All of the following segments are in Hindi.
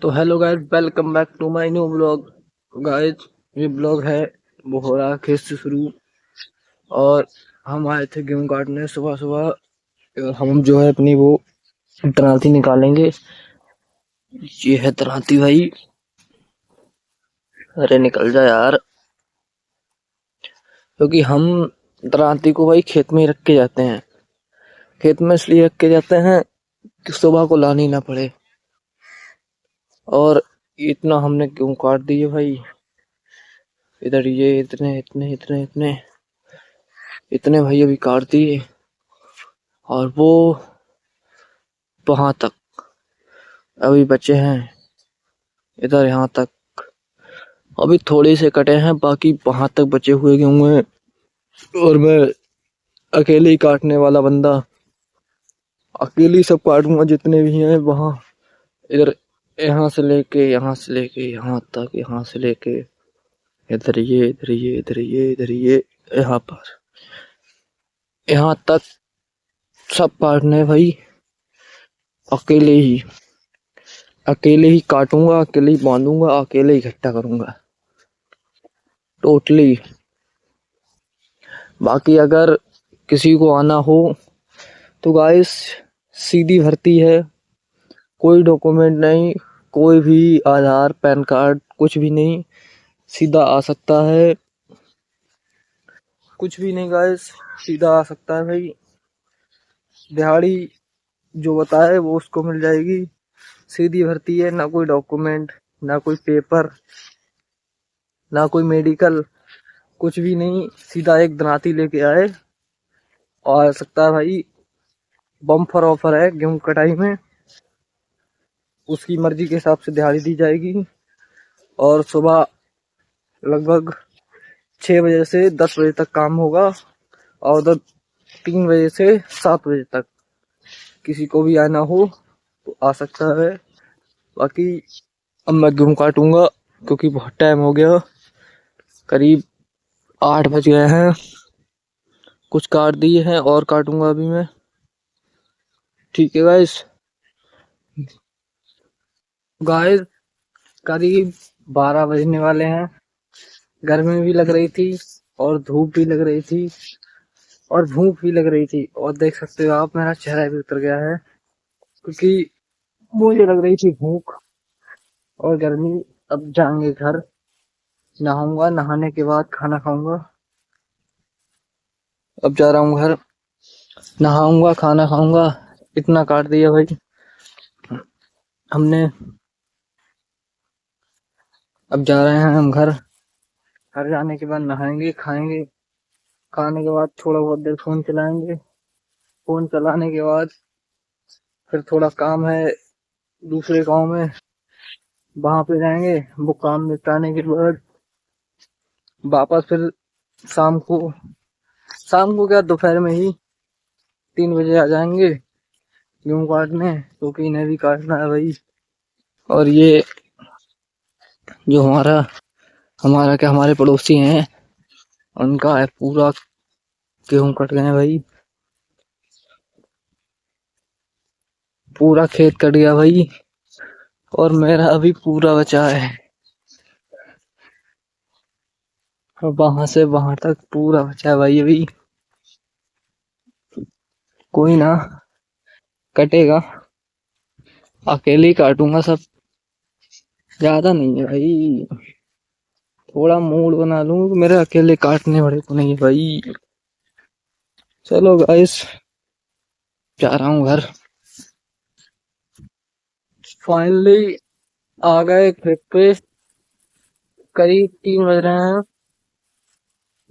तो hello guys, welcome back to my new blog. Guys, ये ब्लॉग है वो हो रहा है खेत से शुरू। और हम आए थे गेहूं काटने सुबह सुबह। हम जो है अपनी वो दरांती निकालेंगे। ये है दरांती भाई। अरे निकल जा यार। क्योंकि हम दरांती को भाई खेत में ही रख के जाते हैं। खेत में इसलिए रख के जाते हैं कि सुबह को लानी ना पड़े। और इतना हमने गेहूं काट दिए भाई। इधर ये इतने इतने इतने इतने इतने भाई अभी काट दिए। और वो वहां तक अभी बचे हैं। इधर यहाँ तक अभी थोड़े से कटे हैं, बाकी वहां तक बचे हुए गेहूं हैं। और मैं अकेले ही काटने वाला बंदा, अकेले ही सब काटूंगा जितने भी हैं वहां। इधर यहाँ से लेके यहाँ से लेके यहाँ तक, यहाँ से लेके इधर ये इधर ये इधर ये इधर ये यहाँ पर यहाँ तक सब काटने भाई। अकेले ही अकेले ही काटूंगा, अकेले ही बांधूंगा, अकेले ही इकट्ठा करूंगा टोटली। बाकी अगर किसी को आना हो तो गाइस, सीधी भर्ती है। कोई डॉक्यूमेंट नहीं, कोई भी आधार पैन कार्ड कुछ भी नहीं, सीधा आ सकता है। कुछ भी नहीं गाइस, सीधा आ सकता है भाई। दिहाड़ी जो बताए वो उसको मिल जाएगी। सीधी भर्ती है, ना कोई डॉक्यूमेंट, ना कोई पेपर, ना कोई मेडिकल, कुछ भी नहीं। सीधा एक दरांती लेके आए और आ सकता है भाई। बम्पर ऑफर है गेहूं कटाई में। उसकी मर्जी के हिसाब से दिहाड़ी दी जाएगी। और सुबह लगभग 6 बजे से 10 बजे तक काम होगा। और उधर 3 बजे से 7 बजे तक किसी को भी आना हो तो आ सकता है। बाकी अब मैं गेहूं काटूंगा क्योंकि बहुत टाइम हो गया। करीब 8 बज गए हैं। कुछ काट दिए हैं और काटूंगा अभी मैं। ठीक है गाइस। गाइस, करीब 12 बजने वाले हैं। गर्मी भी लग रही थी और धूप भी लग रही थी और भूख भी लग रही थी। और देख सकते हो आप, मेरा चेहरा भी उतर गया है क्योंकि मुझे लग रही थी भूख और गर्मी। अब जाएंगे घर, नहाऊंगा, नहाने के बाद खाना खाऊंगा। अब जा रहा हूँ घर, नहाऊंगा, खाना खाऊंगा। इतना काट दिया भाई हमने। अब जा रहे हैं हम घर। घर जाने के बाद नहाएंगे, खाएंगे। खाने के बाद थोड़ा बहुत देर फोन चलाएंगे। फोन चलाने के बाद फिर थोड़ा काम है दूसरे गांव में, वहां पे जाएंगे। वो काम निपटाने के बाद वापस फिर शाम को शाम को क्या, दोपहर में ही 3 बजे आ जाएंगे गेहूं काटने, क्योंकि इन्हें भी काटना है भाई। और ये जो हमारा हमारा क्या हमारे पड़ोसी हैं, उनका है पूरा गेहूं कट गए हैं भाई। पूरा खेत कट गया भाई। और मेरा अभी पूरा बचा है। और वहां से वहां तक पूरा बचा है भाई अभी। कोई ना, कटेगा। अकेले ही काटूंगा सब, ज्यादा नहीं है भाई। थोड़ा मूड बना लूं, मेरे अकेले काटने वाले को नहीं है भाई। चलो गाइस, जा रहा हूँ घर। फाइनली आ गए खेत पे। करीब 3 बज रहे हैं।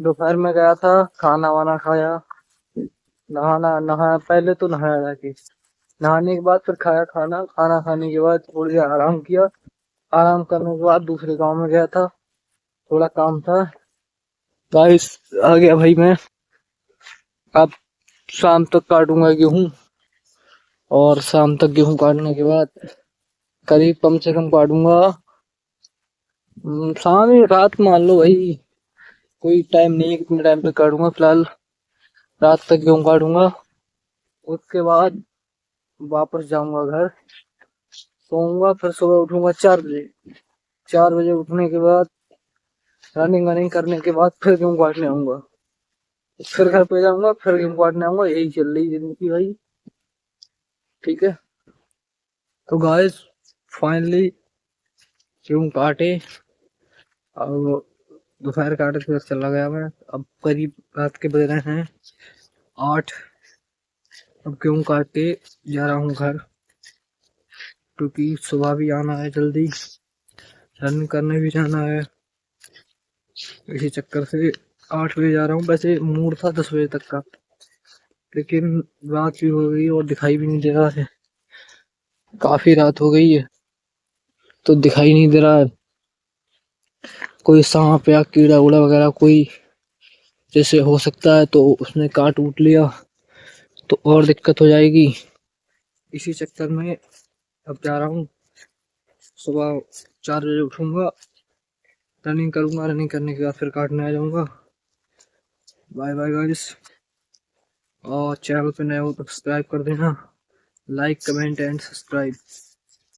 दोपहर में गया था, खाना वाना खाया, नहाया। पहले तो नहाया जाके, नहाने के बाद फिर खाया खाना। खाना खाने के बाद थोड़ी देर आराम किया। आराम करने के बाद दूसरे गांव में गया था, थोड़ा काम था। गाइस, आ गया भाई मैं। अब शाम तक काटूंगा गेहूं। और शाम तक गेहूं काटने के बाद करीब कम से कम काटूंगा शाम ही रात मान लो भाई। कोई टाइम नहीं है कितने टाइम पे काटूंगा, फिलहाल रात तक गेहूं काटूंगा। उसके बाद वापस जाऊंगा घर। सोऊंगा, फिर सुबह उठूंगा 4 बजे। 4 बजे उठने के बाद रनिंग वनिंग करने के बाद फिर गेहूं काटने आऊंगा, फिर घर पे जाऊंगा, फिर गेहूं काटने आऊंगा। यही चल रही जिंदगी भाई। ठीक है, तो गाइस फाइनली गेहूं काटे और दोपहर काटे फिर चला गया मैं। अब करीब रात के बज रहे हैं 8। अब गेहूं काट के जा रहा हूँ घर, क्योंकि सुबह भी आना है, जल्दी रनिंग करने भी जाना है। इसी चक्कर से 8 बजे जा रहा हूँ। वैसे मूड था 10 बजे तक का, लेकिन रात भी हो गई और दिखाई भी नहीं दे रहा है। काफी रात हो गई है तो दिखाई नहीं दे रहा है कोई सांप या कीड़ा उड़ा वगैरह, कोई जैसे हो सकता है तो उसने काट उठ लिया तो और दिक्कत हो जाएगी। इसी चक्कर में अब जा रहा हूँ। सुबह 4 बजे उठूंगा, रनिंग करूंगा, रनिंग करने के बाद फिर काटने आ जाऊंगा। Bye bye guys. और चैनल पे नए हो तो सब्सक्राइब कर देना, लाइक कमेंट एंड सब्सक्राइब।